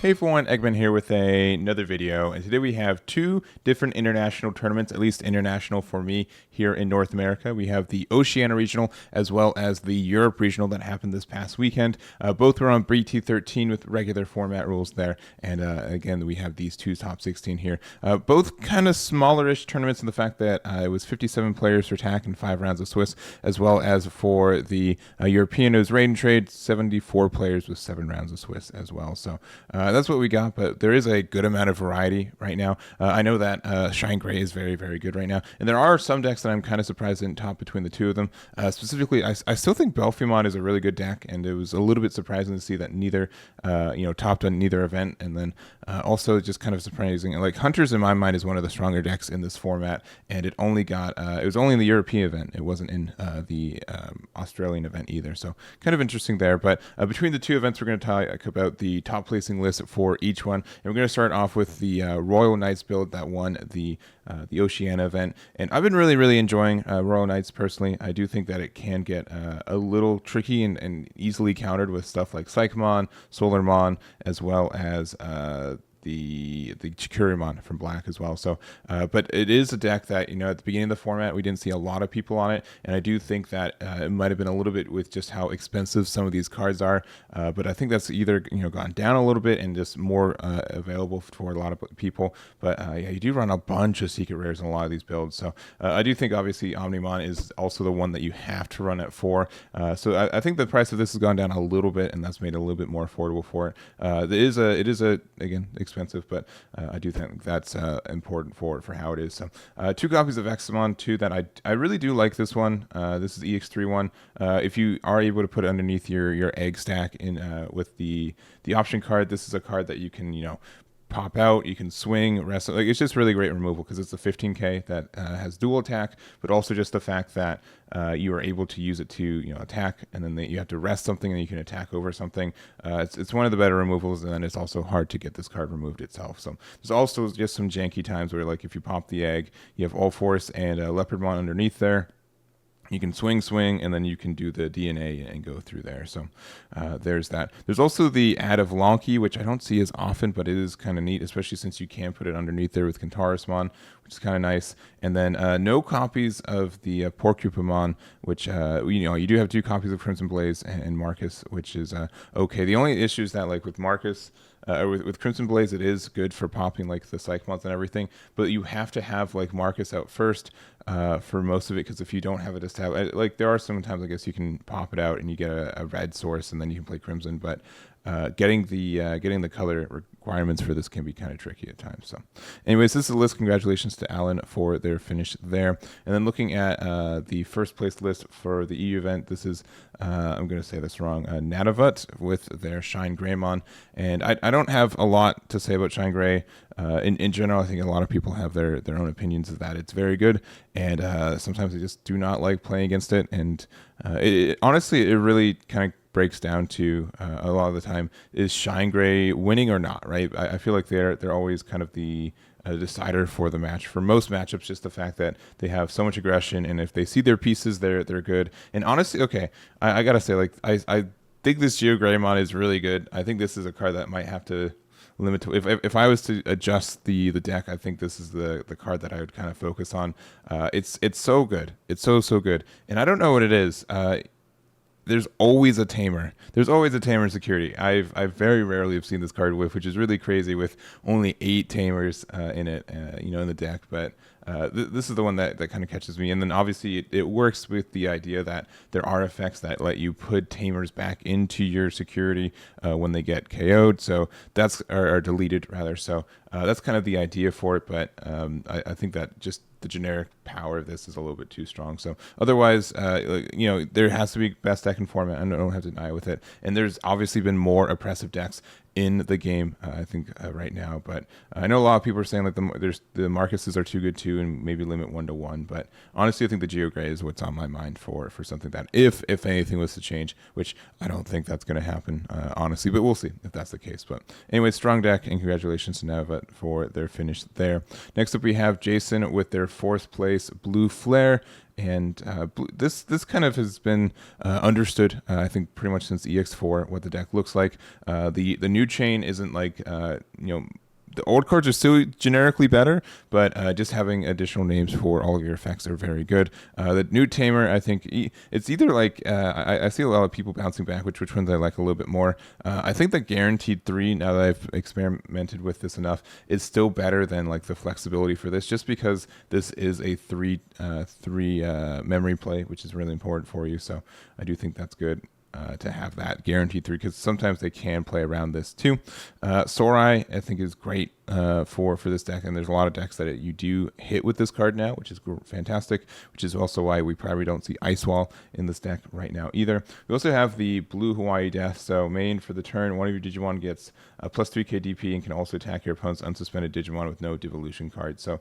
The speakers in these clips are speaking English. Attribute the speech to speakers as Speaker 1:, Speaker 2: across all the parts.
Speaker 1: Hey everyone, Eggman here with another video, and today we have two different international tournaments, at least international for me here in North America. We have the Oceania Regional as well as the Europe Regional that happened this past weekend. Both were on BT13 with regular format rules there, and again, we have these two top 16 here. Both kind of smallerish tournaments in the fact that it was 57 players for TAC and 5 rounds of Swiss, as well as for the European, it was Raid and Trade, 74 players with 7 rounds of Swiss as well. So that's what we got, but there is a good amount of variety right now. I know that ShineGrey is very, very good right now, and there are some decks that I'm kind of surprised didn't top between the two of them. Specifically, I still think Alphamon is a really good deck, and it was a little bit surprising to see that neither, topped on neither event, and then also just kind of surprising. Like Hunters, in my mind, is one of the stronger decks in this format, and it only got, it was only in the European event. It wasn't in the Australian event either, so kind of interesting there. But between the two events, we're going to talk about the top placing list for each one, and we're going to start off with the Royal Knights build that won the Oceania event. And I've been really enjoying Royal Knights personally. I do think that it can get a little tricky and easily countered with stuff like Psychmon, Solarmon, as well as the Chikurimon from Black as well. So, but it is a deck that, at the beginning of the format, we didn't see a lot of people on it, and I do think that it might have been a little bit with just how expensive some of these cards are. But I think that's either gone down a little bit and just more available for a lot of people. But yeah, you do run a bunch of secret rares in a lot of these builds. So I do think obviously Omnimon is also the one that you have to run at 4. So I think the price of this has gone down a little bit, and that's made it a little bit more affordable for it. It is a again expensive, but I do think that's important for how it is. So 2 copies of Examon, 2 that I really do like this one. This is EX3 one. If you are able to put it underneath your egg stack in with the option card, this is a card that you can pop out, you can swing, wrestle. Like, it's just really great removal because it's a 15k that has dual attack, but also just the fact that you are able to use it to attack, and then you have to rest something and you can attack over something. It's one of the better removals, and then it's also hard to get this card removed itself. So there's also just some janky times where, like, if you pop the egg, you have All Force and Leopardmon underneath there. You can swing, and then you can do the DNA and go through there. So there's that. There's also the add of Lonky, which I don't see as often, but it is kind of neat, especially since you can put it underneath there with Kantarismon, which is kind of nice. And then no copies of the Porcupamon, which, you do have 2 copies of Crimson Blaze and Marcus, which is okay. The only issue is that, like, with Marcus, with Crimson Blaze, it is good for popping like the Psychmons and everything, but you have to have like Marcus out first for most of it, because if you don't have it established, like there are some times I guess you can pop it out and you get a red source and then you can play Crimson, but getting the color requirements for this can be kind of tricky at times. So anyways, this is the list. Congratulations to Allan for their finish there. And then looking at the first place list for the EU event, this is I'm going to say this wrong, Nattavut with their ShineGreymon. And I don't have a lot to say about ShineGrey. In general, I think a lot of people have their own opinions of that. It's very good, and sometimes they just do not like playing against it. And honestly, it really kind of breaks down to a lot of the time, is ShineGrey winning or not, right? I feel like they're always kind of the decider for the match for most matchups, just the fact that they have so much aggression, and if they see their pieces, they're good. And honestly, okay, I gotta say, like, I think this GeoGreymon is really good. I think this is a card that might have to limit to, if I was to adjust the deck, I think this is the card that I would kind of focus on. It's so good. It's so good. And I don't know what it is. There's always a tamer. There's always a tamer security. I've very rarely have seen this card whiff, which is really crazy, with only 8 tamers in it, in the deck. But this is the one that kind of catches me. And then obviously it works with the idea that there are effects that let you put tamers back into your security when they get KO'd. So that's or deleted rather. So that's kind of the idea for it. But I think that just the generic power of this is a little bit too strong. So otherwise, there has to be best deck in format. I don't have to deny with it. And there's obviously been more oppressive decks in the game, I think, right now. But I know a lot of people are saying like the Marcuses are too good too, and maybe limit 1-1. But honestly, I think the GeoGrey is what's on my mind for something that, if anything was to change, which I don't think that's going to happen, honestly. But we'll see if that's the case. But anyway, strong deck, and congratulations to Nattavut for their finish there. Next up, we have Jayson with their 4th place Blue Flare. And this kind of has been understood, I think, pretty much since EX4, what the deck looks like. The new chain isn't like, the old cards are still generically better, but just having additional names for all of your effects are very good. The new Tamer, I think it's either like, I see a lot of people bouncing back, which ones I like a little bit more. I think the Guaranteed 3, now that I've experimented with this enough, is still better than like the flexibility for this, just because this is a three memory play, which is really important for you. So I do think that's good. To have that Guaranteed 3, because sometimes they can play around this too. Sorai, I think, is great for this deck, and there's a lot of decks that you do hit with this card now, which is fantastic, which is also why we probably don't see Ice Wall in this deck right now either. We also have the Blue Hawaii Death, so main for the turn, one of your Digimon gets a plus 3k DP and can also attack your opponent's unsuspended Digimon with no devolution card. So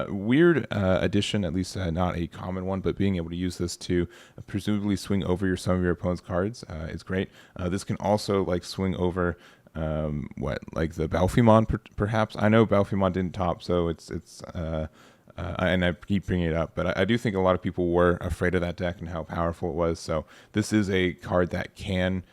Speaker 1: weird addition, at least not a common one, but being able to use this to presumably swing over some of your opponent's cards is great. This can also like swing over like the Alphamon perhaps. I know Alphamon didn't top, so it's and I keep bringing it up, but I do think a lot of people were afraid of that deck and how powerful it was. So this is a card that can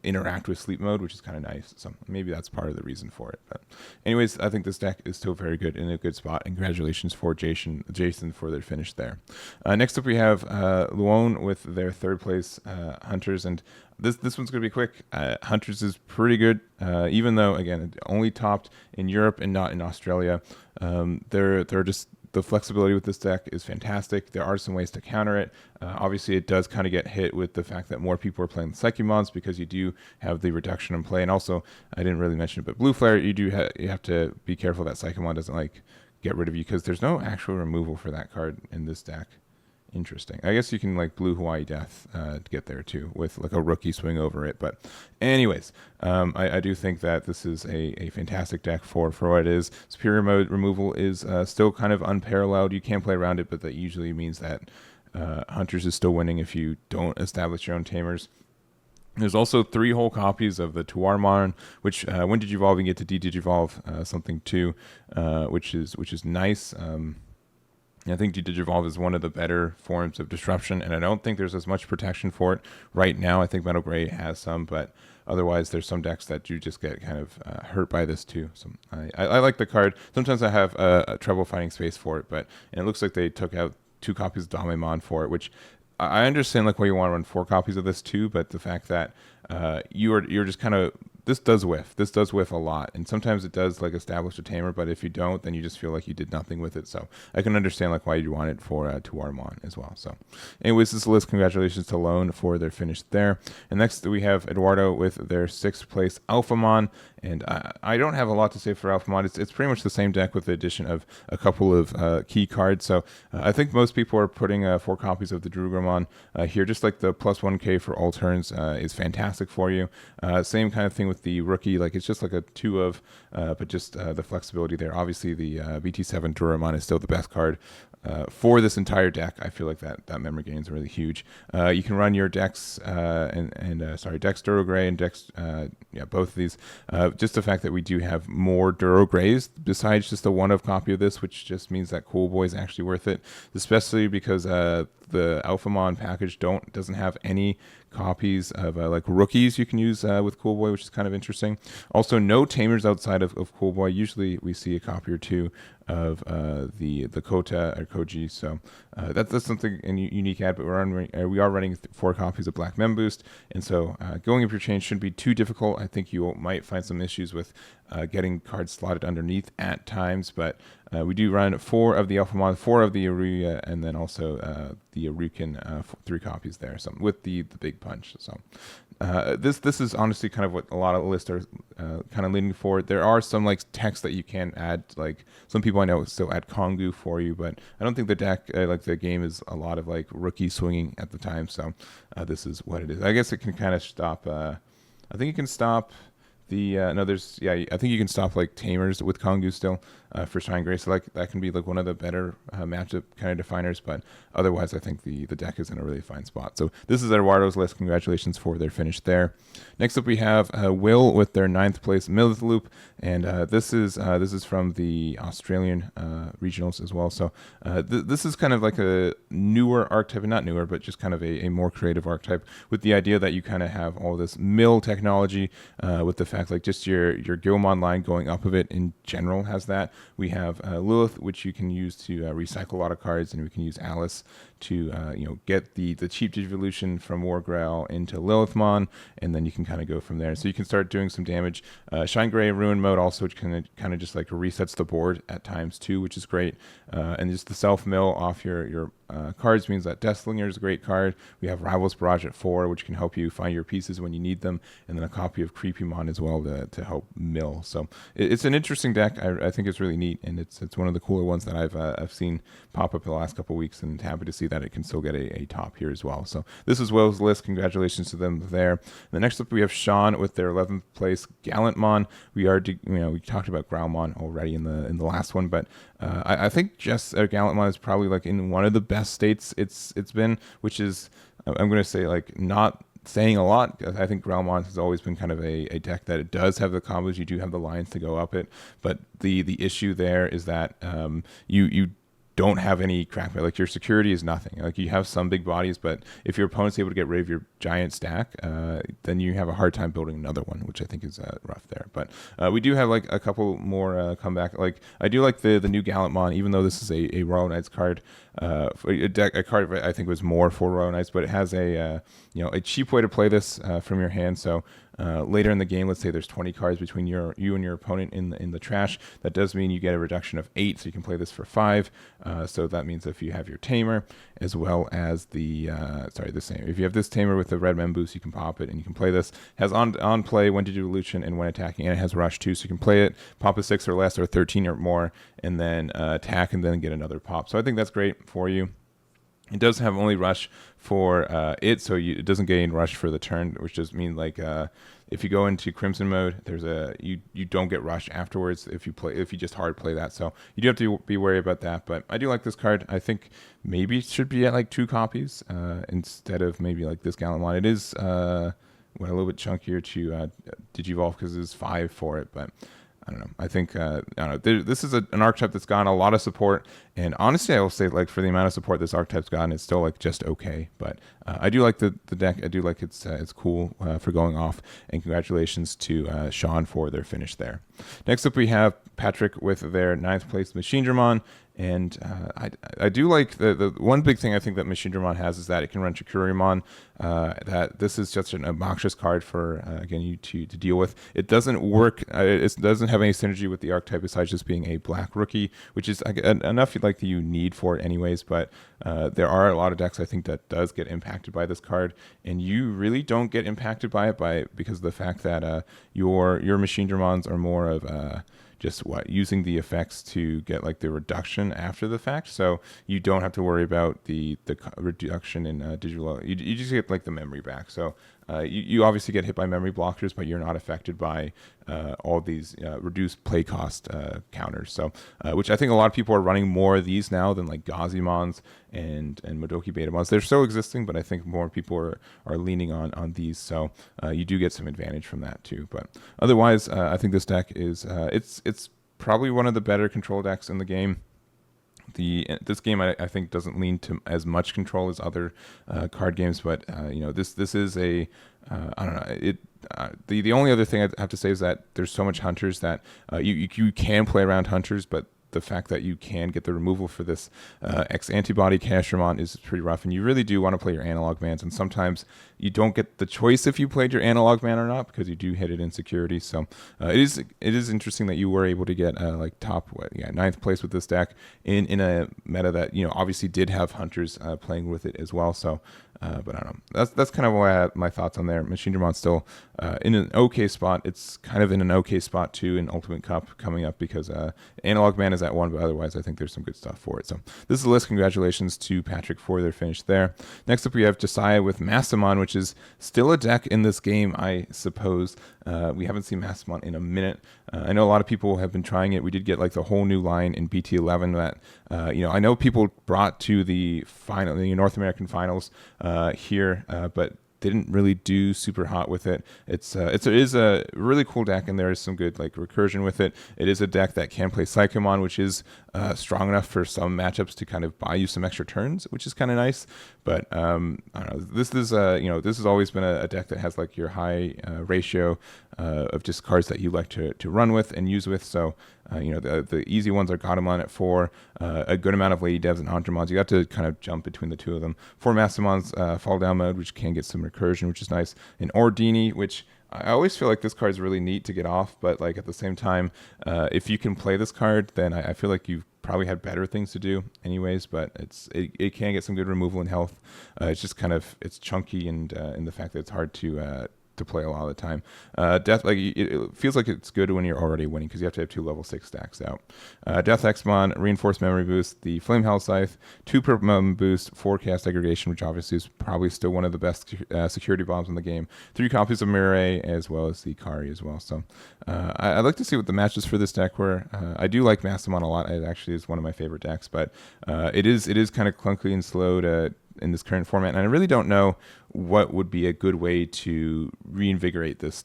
Speaker 1: interact with sleep mode, which is kind of nice. So maybe that's part of the reason for it. But anyways, I think this deck is still very good, in a good spot. And congratulations for Jayson for their finish there. Next up, we have Loann with their third place Hunters, and this one's going to be quick. Hunters is pretty good, even though, again, it only topped in Europe and not in Australia. They're just... The flexibility with this deck is fantastic. There are some ways to counter it. Obviously, it does kind of get hit with the fact that more people are playing the Psychemons, because you do have the reduction in play. And also, I didn't really mention it, but Blue Flare, you have to be careful that Psychemon doesn't like get rid of you, because there's no actual removal for that card in this deck. Interesting. I guess you can like Blue Hawaii Death to get there too, with like a rookie swing over it. But anyways, I do think that this is a fantastic deck for what it is. Superior mode removal is still kind of unparalleled. You can play around it, but that usually means that Hunters is still winning if you don't establish your own Tamers. There's also 3 whole copies of the Tuarmon, which when Digivolve you get to de-Digivolve something too, which is nice. I think de-Digivolve is one of the better forms of disruption, and I don't think there's as much protection for it right now. I think Metal Gray has some, but otherwise there's some decks that you just get kind of hurt by this too. So I like the card. Sometimes I have trouble finding space for it, and it looks like they took out 2 copies of Damemon for it, which I understand like why you want to run 4 copies of this too, but the fact that you're just kind of... This does whiff a lot, and sometimes it does like establish a Tamer, but if you don't, then you just feel like you did nothing with it. So I can understand like why you want it for Tuarmon as well. So anyways, this is the list. Congratulations to Loann for their finish there. And next we have Edoardo with their 6th place Alphamon, and I don't have a lot to say for Alphamon. It's pretty much the same deck with the addition of a couple of key cards. So I think most people are putting 4 copies of the WarGreymon here, just like the plus 1k for all turns is fantastic for you. Same kind of thing with the rookie, like it's just like a 2 of, but just the flexibility there. Obviously, the BT7 WarGreymon is still the best card for this entire deck. I feel like that memory gain is really huge. You can run your Dex Dex Duro Gray and Dex, both of these. Just the fact that we do have more Duro Grays besides just the 1-of copy of this, which just means that Cool Boy is actually worth it, especially because the Alphamon package doesn't have any copies of like rookies you can use with Cool Boy, which is kind of interesting. Also, no Tamers outside of Cool Boy. Usually we see a copy or 2 of the Kota or Koji, so that's something unique ad. But we are running 4 copies of Black Mem Boost, and so going up your chain shouldn't be too difficult. I think you might find some issues with getting cards slotted underneath at times, but we do run 4 of the Alphamon, 4 of the Aruya, and then also the Arukin, 3 copies there, so with the big punch. So this is honestly kind of what a lot of lists are kind of leaning for. There are some like text that you can add, like some people I know still add Kongu for you, but I don't think the deck like the game is a lot of like rookie swinging at the time. So this is what it is. I guess it can kind of stop. I think it can stop No, there's I think you can stop like Tamers with Kongu still for ShineGrey, so like that can be like one of the better matchup kind of definers. But otherwise, I think the deck is in a really fine spot. So this is Edoardo's list. Congratulations for their finish there. Next up, we have Will with their 9th place Millith loop, and this is from the Australian regionals as well. So this is kind of like a newer archetype, not newer, but just kind of a more creative archetype with the idea that you kind of have all this mill technology with the fact like just your Gilmon line going up of it in general has that. We have Lilith, which you can use to recycle a lot of cards, and we can use Alice to get the cheap Digivolution from WarGreymon into Lilithmon, and then you can kind of go from there. So you can start doing some damage. ShineGrey Ruin mode also kind of just like resets the board at times too, which is great. And just the self mill off your cards means that Deathslinger is a great card. We have Rivals Barrage at 4, which can help you find your pieces when you need them, and then a copy of Creepymon as well to help mill. So it's an interesting deck. I think it's really neat, and it's one of the cooler ones that I've seen pop up the last couple of weeks, and happy to see that it can still get a top here as well. So this is Will's list. Congratulations to them there. And the next up we have Sean with their 11th place Gallantmon. We talked about Growlmon already in the last one, but I think Gallantmon is probably like in one of the best states it's been, which is I'm going to say like not saying a lot. I think Growlmon has always been kind of a deck that it does have the combos. You do have the lines to go up it, but the issue there is that you don't have any crack. Like your security is nothing. Like you have some big bodies, but if your opponent's able to get rid of your giant stack, then you have a hard time building another one, which I think is rough there. But we do have like a couple more comeback. Like I do like the new Gallantmon, even though this is a Royal Knights card. A card I think was more for Royal Knights, but it has a cheap way to play this from your hand. So later in the game, let's say there's 20 cards between you and your opponent in the trash. That does mean you get a reduction of 8, so you can play this for 5. So that means if you have your Tamer as well as if you have this Tamer with the red mem boost, you can pop it and you can play this. It has on play when Digivolution and when attacking, and it has Rush too, so you can play it, pop a 6 or less or 13 or more, and then attack and then get another pop. So I think that's great for you. It does have only Rush for it, so it doesn't gain Rush for the turn, which just means like if you go into Crimson mode, there's you don't get Rush afterwards if you just hard play that. So you do have to be worried about that. But I do like this card. I think maybe it should be at like 2 copies instead of maybe like this Gallantmon. It is a little bit chunkier to Digivolve because there's 5 for it, but I don't know. I think this is an archetype that's gotten a lot of support, and honestly, I will say like for the amount of support this archetype's gotten, it's still like just okay. But I do like the deck. I do like it's cool for going off, and congratulations to Sean for their finish there. Next up, we have Patric with their 9th place Machinedramon. And I do like the one big thing I think that Machinedramon has is that it can run Chikurimon. That this is just an obnoxious card for again you to deal with. It doesn't work. It doesn't have any synergy with the archetype besides just being a black rookie, which is enough like that you need for it anyways. But there are a lot of decks I think that does get impacted by this card, and you really don't get impacted by it because of the fact that your Machinedramons are more of just using the effects to get like the reduction after the fact, so you don't have to worry about the reduction in digital. You just get like the memory back. So you obviously get hit by memory blockers, but you're not affected by all these reduced play cost counters. So which I think a lot of people are running more of these now than like Gazimons and Modoki Betamons. They're still existing, but I think more people are leaning on these. So you do get some advantage from that too. But otherwise, I think this deck is it's probably one of the better control decks in the game. This game I think doesn't lean to as much control as other card games, but this is a I don't know. The only other thing I have to say is that there's so much hunters that you can play around hunters, but the fact that you can get the removal for this X antibody Cashramon is pretty rough, and you really do want to play your analog mans, and sometimes you don't get the choice if you played your analog man or not because you do hit it in security. So it is interesting that you were able to get like top 9th place with this deck in a meta that obviously did have hunters playing with it as well. So but I don't know. That's kind of why my thoughts on there. Machinedramon's still in an okay spot. It's kind of in an okay spot too in Ultimate Cup coming up because Analog Man is that one, but otherwise I think there's some good stuff for it. So this is the list. Congratulations to Patric for their finish there. Next up we have Jessiah with Mastemon, which is still a deck in this game, I suppose. We haven't seen Mastemon in a minute. I know a lot of people have been trying it. We did get like the whole new line in BT11 that I know people brought to the final, the North American finals here, but didn't really do super hot with it. It is a really cool deck, and there is some good like recursion with it. It is a deck that can play Psychomon, which is strong enough for some matchups to kind of buy you some extra turns, which is kind of nice. But I don't know. This is this has always been a deck that has like your high ratio of just cards that you like to run with and use with. So the easy ones are Gallantmon at 4, a good amount of Lady Devs and Antramons. You have to kind of jump between the two of them. 4 Mastemon's fall down mode, which can get some recursion, which is nice. And Ordini, which I always feel like this card is really neat to get off, but like at the same time, if you can play this card, then I feel like you've probably had better things to do anyways, but it can get some good removal and health. It's just kind of, it's chunky and in the fact that it's hard to play a lot of the time. Death, like it feels like it's good when you're already winning because you have to have 2 level 6 stacks out. Death Exmon, reinforced memory boost, the Flame Hell Scythe, 2 purple moment boost, 4 cast degradation, which obviously is probably still one of the best security bombs in the game. 3 copies of Mirage as well as the Kari as well. So I'd like to see what the matches for this deck were. I do like Mastemon a lot. It actually is one of my favorite decks, but it is kind of clunky and slow in this current format, and I really don't know what would be a good way to reinvigorate this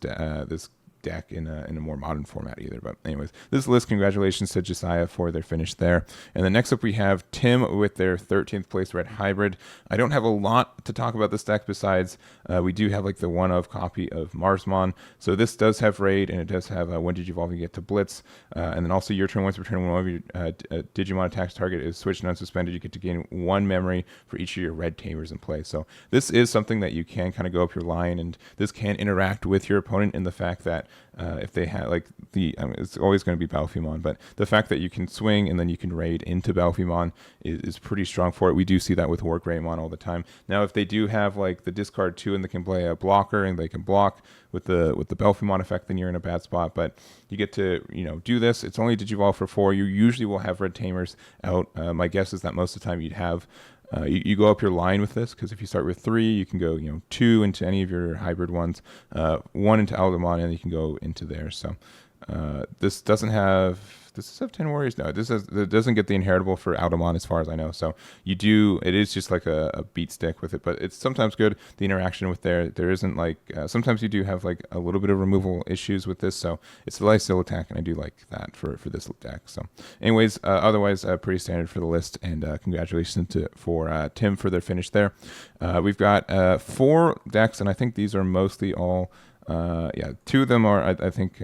Speaker 1: deck in a more modern format either. But anyways, this list, congratulations to Jessiah for their finish there. And then next up we have Tim with their 13th place red hybrid. I don't have a lot to talk about this deck besides we do have like the one of copy of Marsmon. So this does have raid, and it does have when Digivolve you get to blitz, and then also your turn once per turn when one of your Digimon attacks target is switched and unsuspended, you get to gain 1 memory for each of your red tamers in play. So this is something that you can kind of go up your line, and this can interact with your opponent in the fact that if they have like it's always going to be Alphamon, but the fact that you can swing and then you can raid into Alphamon is pretty strong for it. We do see that with WarGreymon all the time. Now, if they do have like the discard 2 and they can play a blocker and they can block with the Alphamon effect, then you're in a bad spot. But you get to do this. It's only Digivolve for 4. You usually will have red tamers out. My guess is that most of the time you'd have. You go up your line with this because if you start with 3, you can go 2 into any of your hybrid ones, 1 into Alphamon, and you can go into there. So this doesn't have. Does this have 10 warriors? No, it doesn't get the inheritable for Alphamon as far as I know. So it is just like a beat stick with it, but it's sometimes good. The interaction with there isn't like, sometimes you do have like a little bit of removal issues with this. So it's the lifesteal attack, and I do like that for this deck. So anyways, otherwise pretty standard for the list, and congratulations for Tim for their finish there. We've got 4 decks, and I think these are mostly all, 2 of them are, I think,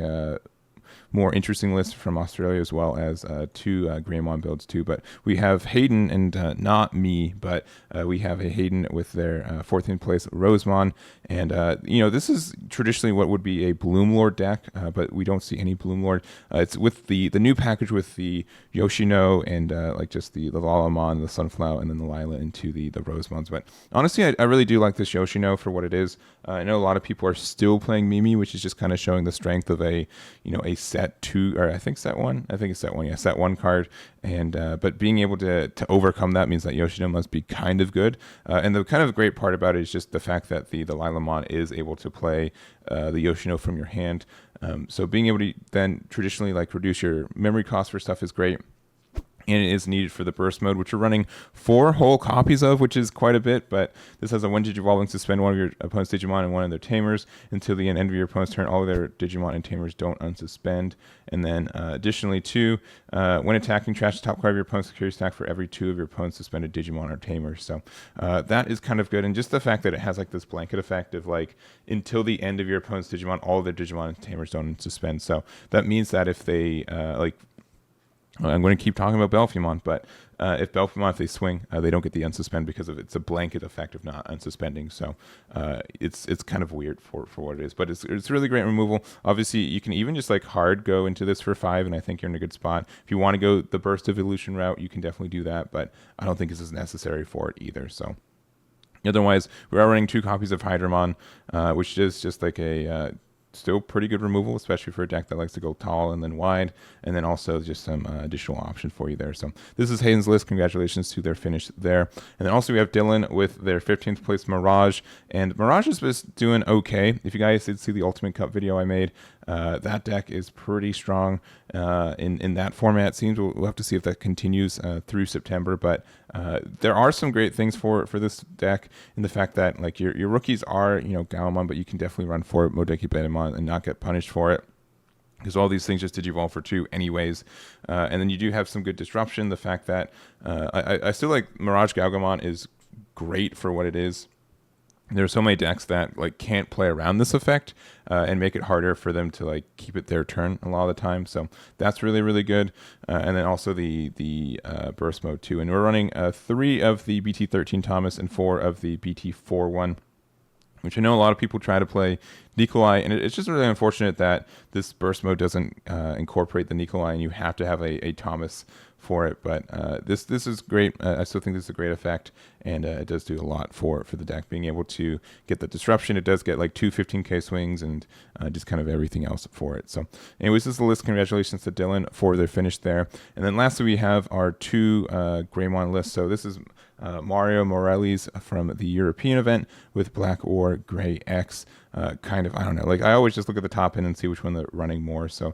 Speaker 1: more interesting list from Australia, as well as 2 Greymon builds too. But we have Haydn, and not me, but we have a Haydn with their 14th place Rosemon. And this is traditionally what would be a Bloomlord deck, but we don't see any Bloomlord. It's with the new package with the Yoshino and like just the Lalamon, the Sunflower, and then the Lila into the Rosemons. But honestly, I really do like this Yoshino for what it is. I know a lot of people are still playing Mimi, which is just kind of showing the strength of a set 2, or I think set 1. I think it's set 1. Yeah, set 1 card. And but being able to overcome that means that Yoshino must be kind of good. And the kind of great part about it is just the fact that the Lilamon is able to play the Yoshino from your hand. So being able to then traditionally like reduce your memory cost for stuff is great. And it is needed for the burst mode, which we're running 4 whole copies of, which is quite a bit. But this has a 1 Digivolving, suspend one of your opponent's Digimon and one of their Tamers until the end of your opponent's turn. All of their Digimon and Tamers don't unsuspend. And then additionally, 2, when attacking, trash the top card of your opponent's security stack for every 2 of your opponent's suspended Digimon or Tamers. So that is kind of good. And just the fact that it has like this blanket effect of like until the end of your opponent's Digimon, all of their Digimon and Tamers don't unsuspend. So that means that if they I'm going to keep talking about Alphamon, but if Alphamon, if they swing, they don't get the unsuspend because of it's a blanket effect of not unsuspending. So it's kind of weird for what it is, but it's really great removal. Obviously, you can even just like hard go into this for 5, and I think you're in a good spot. If you want to go the burst evolution route, you can definitely do that, but I don't think this is necessary for it either. So otherwise, we are running 2 copies of Hydramon, which is just like a still pretty good removal, especially for a deck that likes to go tall and then wide, and then also just some additional options for you there. So this is Haydn's list. Congratulations to their finish there. And then also we have Dylan with their 15th place Mirage, and Mirage is just doing okay. If you guys did see the Ultimate Cup video I made, that deck is pretty strong in that format. It seems we'll have to see if that continues through September, but there are some great things for this deck in the fact that like your rookies are Gallantmon, but you can definitely run for it, Modeki Bedamon, and not get punished for it, because all these things just Digivolve for 2 anyways. And then you do have some good disruption. The fact that I still like Mirage Gallantmon is great for what it is. There are so many decks that like can't play around this effect and make it harder for them to like keep it their turn a lot of the time. So that's really, really good. And then also the burst mode too. And we're running 3 of the BT13 Thomas and 4 of the BT41, which I know a lot of people try to play Nikolai, and it's just really unfortunate that this burst mode doesn't incorporate the Nikolai, and you have to have a Thomas for it. But this is great. I still think this is a great effect, and it does do a lot for the deck, being able to get the disruption. It does get like 2 15k swings and just kind of everything else for it. So anyways, this is the list. Congratulations to Dylan for their finish there. And then lastly, we have our 2 Greymon lists. So this is Mario Morelli's from the European event with WarGreymon. Kind of, I don't know, like I always just look at the top end and see which one they're running more. So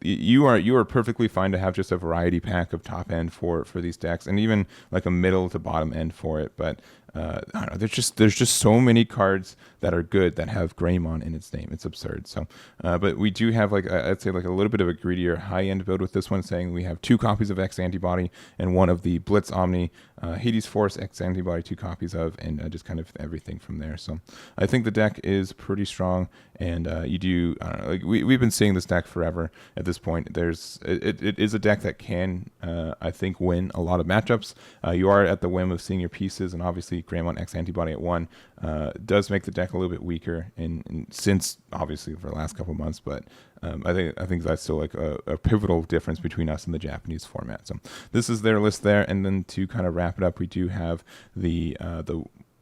Speaker 1: you are perfectly fine to have just a variety pack of top end for these decks, and even like a middle to bottom end for it. But I don't know, there's just so many cards that are good that have Greymon in its name. It's absurd. So but we do have like I'd say like a little bit of a greedier high end build with this one, saying we have 2 copies of X Antibody and 1 of the Blitz Omni, Hades Force X Antibody, 2 copies of, and just kind of everything from there. So I think the deck is pretty strong, and you do, I don't know, like we've been seeing this deck forever at this point. It is a deck that can I think win a lot of matchups. You are at the whim of seeing your pieces, and obviously Greymon X Antibody at 1 does make the deck a little bit weaker in since obviously for the last couple months, but I think that's still like a pivotal difference between us and the Japanese format. So this is their list there, and then to kind of wrap it up, we do have the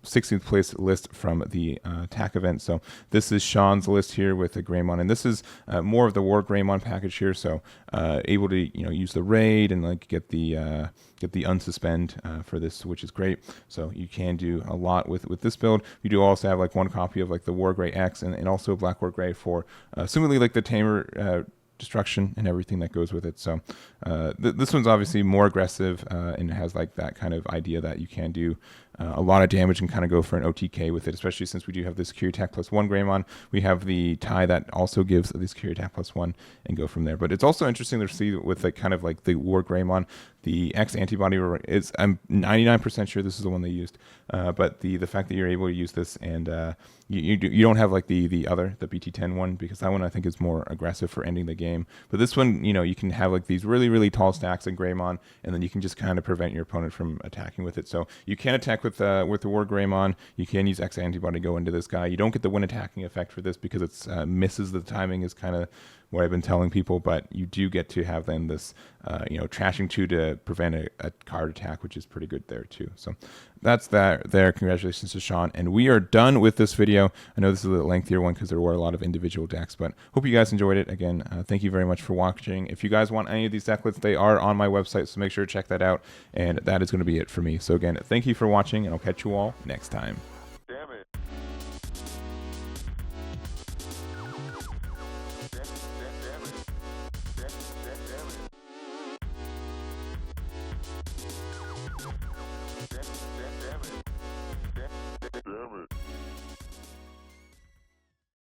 Speaker 1: 16th place list from the TAC event. So this is Sean's list here with the Greymon, and this is more of the WarGreymon package here. So able to use the raid and like get the unsuspend for this, which is great. So you can do a lot with this build. You do also have like 1 copy of like the WarGreymon and also Black WarGreymon for similarly like the Tamer destruction and everything that goes with it. So this one's obviously more aggressive and has like that kind of idea that you can do a lot of damage and kind of go for an OTK with it, especially since we do have this Security Attack +1 Greymon. We have the tie that also gives the Security Attack +1 and go from there. But it's also interesting to see with like kind of like the WarGreymon, the X Antibody is, I'm 99% sure this is the one they used, but the fact that you're able to use this and you don't have like the BT10 one, because that one I think is more aggressive for ending the game. But this one, you can have like these really, really tall stacks in Greymon, and then you can just kind of prevent your opponent from attacking with it. So you can attack with the WarGreymon. You can use X Antibody to go into this guy. You don't get the win attacking effect for this because it's misses the timing, is kind of what I've been telling people, but you do get to have then this, trashing 2 to prevent a card attack, which is pretty good there too. So that's that there. Congratulations to Sean. And we are done with this video. I know this is a little lengthier one because there were a lot of individual decks, but hope you guys enjoyed it. Again, thank you very much for watching. If you guys want any of these deck lists, they are on my website, so make sure to check that out. And that is going to be it for me. So again, thank you for watching, and I'll catch you all next time.